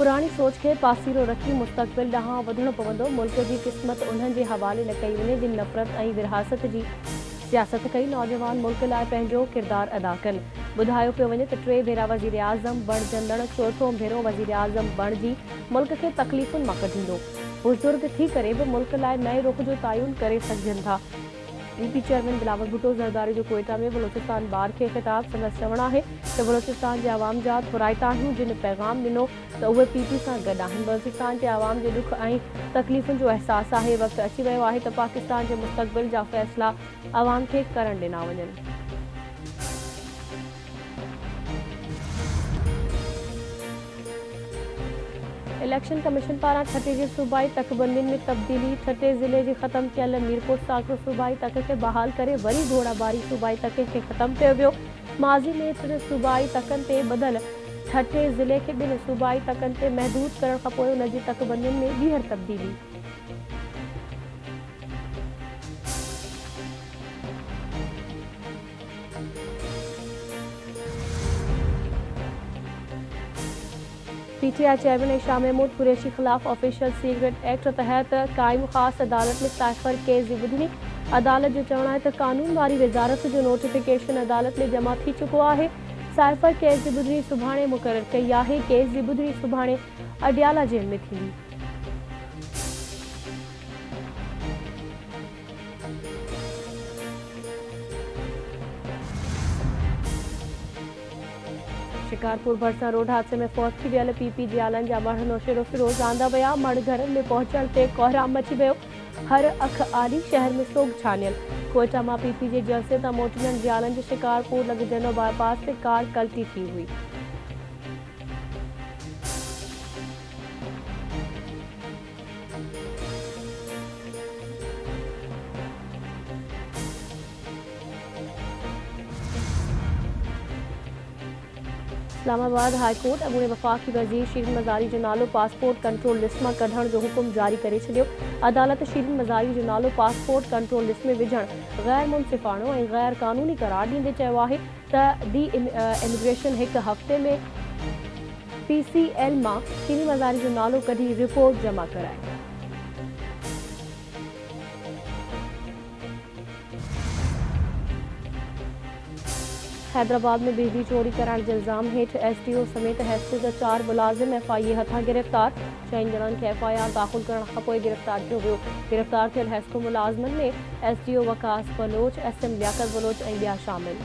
पुरानी सोच के पासीरो रखी मुस्तक़बिल ॾांहुं वधणो पवंदो। मुल्क जी क़िस्मत उन्हनि जे हवाले न कई वञे जिन नफ़रत ऐं विरहासत जी सियासत कई। नौजवान मुल्क लाइ पंहिंजो किरदार अदा कनि। ॿुधायो पियो वञे त 3 भेरा वज़ीर आज़म बणजंदड़ 4थों भेरो वज़ीर आज़म बणिजी मुल्क खे तकलीफ़ुनि मां कढींदो। बुज़ुर्ग थी करे बि मुल्क लाइ नए रुख जो तयन करे सघजनि था। पीपी चेयरमैन बिलावल भुट्टो ज़रदारी जो कोयटा में बलोचिस्तान बार खे ख़िताब संदसि चवणु आहे त बलोचिस्तान जे आवाम जा थोराइता आहियूं जिन पैगाम ॾिनो त उहे पीपी सां गॾु आहिनि। बलोचिस्तान जे आवाम जे ॾुख ऐं तकलीफ़ुनि जो अहसासु आहे। वक़्तु अची वियो आहे त पाकिस्तान जे मुस्तक़बिल जा फ़ैसिला आवाम खे करणु ॾिना वञनि। इलेक्शन कमीशन पारां छटे जे सूबाई तकबंदियुनि में तब्दीली। छटे ज़िले जे ख़त्म थियल मीरपुर साकरो सूबाई तक खे बहाल करे वरी घोड़ाबारी सूबाई तक खे ख़त्म कयो वियो। माज़ी में 3 सूबाई तकनि ते ॿधल छटे ज़िले खे 2 सूबाई तकनि ते महदूद करण खां पोइ उन जी तकबंदियुनि में ॿीहर तब्दीली। पीटीआई चेयरमैन शाह महमूद कुरैशी खिलाफ ऑफिशियल सीक्रेट एक्ट तहत क़ाइम ख़ासि अदालत में साइफ़र केस जी ॿुधणी। अदालत जो चवणु आहे त कानून वारी वज़ारत जो नोटिफिकेशन अदालत में जमा थी चुको आहे। साइफ़र केस जी ॿुधणी सुभाणे मुक़ररु कई आहे। केस जी ॿुधणी सुभाणे अडियाला जेल में थींदी। शिकारपुर भरसा रोड हादसे में फौत थी वियल पीपी जियालन जा मढ़ नौशेरो फिरोज़ आंदा विया। मढ़ घरनि में पहुचण ते कोहराम मची वियो। हर अख आली शहर में सोग छानियल। कोयटा मां पीपी जे जलसे तां मोटिनल जियालन जे शिकारपुर लॻजंदड़ बाईपास ते कार कल्टी थी हुई। इस्लामाबाद हाई कोर्ट अॻूणे वफ़ाक़ी वज़ीर शीरिन मज़ारी जो नालो पासपोर्ट कंट्रोल लिस्ट मां कढण जो हुकुम जारी करे छॾियो। अदालत शीरिन मज़ारी जो नालो पासपोर्ट कंट्रोल लिस्ट में विझणु गैर मुनसिफ़ाणो ऐं गैर क़ानूनी करार ॾींदे चयो आहे त डी इमिग्रेशन हिकु हफ़्ते में PCL मां शीरिन मज़ारी जो नालो कढी रिपोर्ट जमा कराए। हैदराबाद में बिजली चोरी करण जे इल्ज़ाम हेठि SDO समेत हैस्को जा 4 मुलाज़िम FIA हथां गिरफ़्तार। 6 ॼणनि खे FIR दाख़िल करण खां पोइ गिरफ़्तार कयो वियो। गिरफ़्तार थियल हैस्को मुलाज़िमनि में SDO वकास बलोच, SM लियाकत बलोच ऐं ॿिया शामिल।